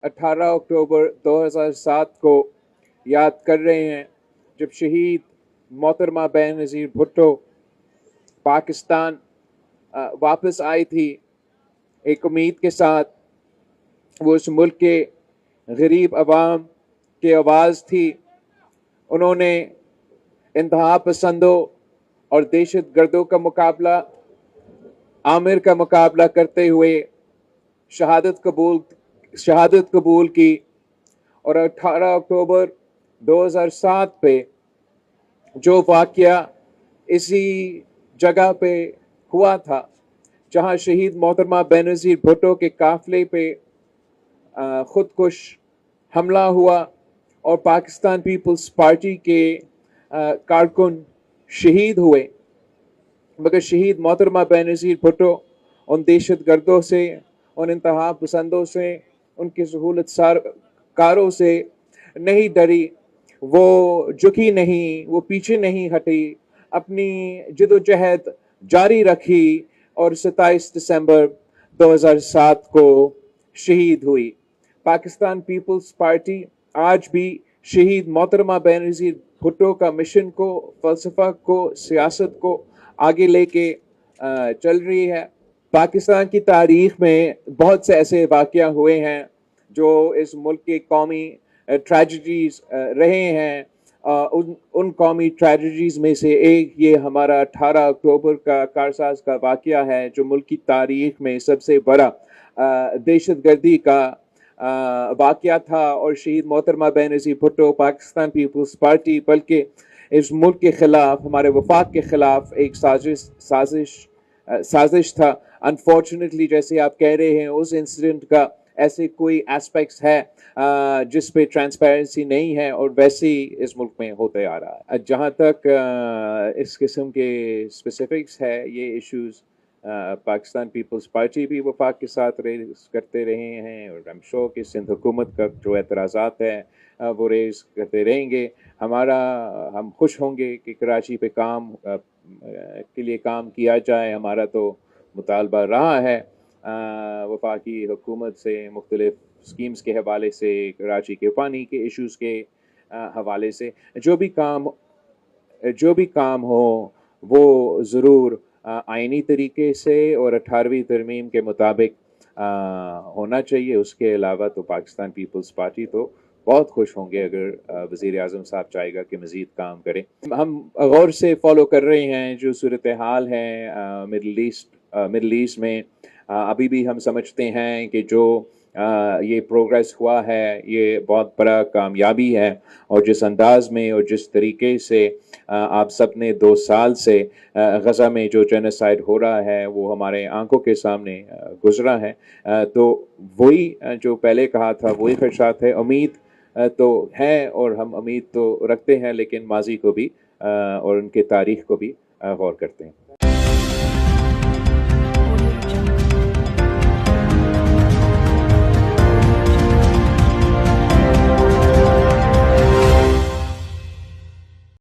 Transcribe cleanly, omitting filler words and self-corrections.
18 अक्टूबर 2007 को याद कर रहे हैं, जब शहीद मोहतरमा बेनज़ीर भुट्टो पाकिस्तान वापस आई थी एक उम्मीद के साथ। वो उस मुल्क के गरीब अवाम की आवाज़ थी। उन्होंने इंतहा पसंदों और दहशत गर्दों का मुकाबला, आमिर का मुकाबला करते हुए शहादत कबूल की और 18 अक्टूबर 2007 पे जो वाक़या इसी जगह पे हुआ था, जहां शहीद मोहतरमा बेनज़ीर भुट्टो के काफ़िले पे खुदकुश हमला हुआ और पाकिस्तान पीपल्स पार्टी के कारकुन शहीद हुए, मगर शहीद मोहतरमा बेनज़ीर भुट्टो उन दहशत गर्दों से, उन इंतहा पसंदों से, उनके सहूलत कारों से नहीं डरी, वो झुकी नहीं, वो पीछे नहीं हटी, अपनी जदोजहद जारी रखी और 27 दिसंबर 2007 को शहीद हुई। पाकिस्तान पीपल्स पार्टी आज भी शहीद मोहतरमा बेनज़ीर भुट्टो का मिशन को, फ़लसफ़ा को, सियासत को आगे लेके चल रही है। पाकिस्तान की तारीख में बहुत से ऐसे वाक़या हुए हैं जो इस मुल्क के कौमी ट्रेजेडीज़ रहे हैं। उन कौमी ट्रेजेडीज़ में से एक ये हमारा 18 अक्टूबर का कारसाज का वाक़या है, जो मुल्क की तारीख में सबसे बड़ा दहशत गर्दी का वाक़या था। और शहीद मोहतरमा बेनज़ीर भुट्टो पाकिस्तान पीपल्स पार्टी बल्कि इस मुल्क के ख़िलाफ़, हमारे वफाक के ख़िलाफ़ एक साजिश था। अनफॉर्चुनेटली, जैसे आप कह रहे हैं, उस इंसिडेंट का ऐसे कोई एस्पेक्ट्स है जिस पे ट्रांसपेरेंसी नहीं है, और वैसे ही इस मुल्क में होते आ रहा है। जहाँ तक इस किस्म के स्पेसिफिक्स है, ये इश्यूज़ पाकिस्तान पीपल्स पार्टी भी वफाक के साथ रेज़ करते रहे हैं, और हम श्योर कि सिंध हुकूमत का जो एतराज़ात है वो रेज़ करते रहेंगे। हम खुश होंगे कि कराची पे के लिए काम किया जाए। हमारा तो मुतालबा रहा है वफाकी हुकूमत से मुख्तलिफ स्कीम्स के हवाले से, कराची के पानी के इश्यूज़ के हवाले से जो भी काम हो वो ज़रूर आइनी तरीके से और 18वीं तरमीम के मुताबिक होना चाहिए। उसके अलावा तो पाकिस्तान पीपल्स पार्टी तो बहुत खुश होंगे अगर वज़ीर आज़म साहब चाहेगा कि मज़ीद काम करें। हम गौर से फॉलो कर रहे हैं जो सूरत हाल है मिडल ईस्ट में। अभी भी हम समझते हैं कि जो ये प्रोग्रेस हुआ है ये बहुत बड़ा कामयाबी है, और जिस अंदाज में और जिस तरीके से आप सब ने 2 साल से गज़ा में जो जेनोसाइड हो रहा है वो हमारे आंखों के सामने गुजरा है। तो वही जो पहले कहा था वही खदशात है। उम्मीद तो है और हम उम्मीद तो रखते हैं, लेकिन माजी को भी और उनके तारीख को भी गौर करते हैं।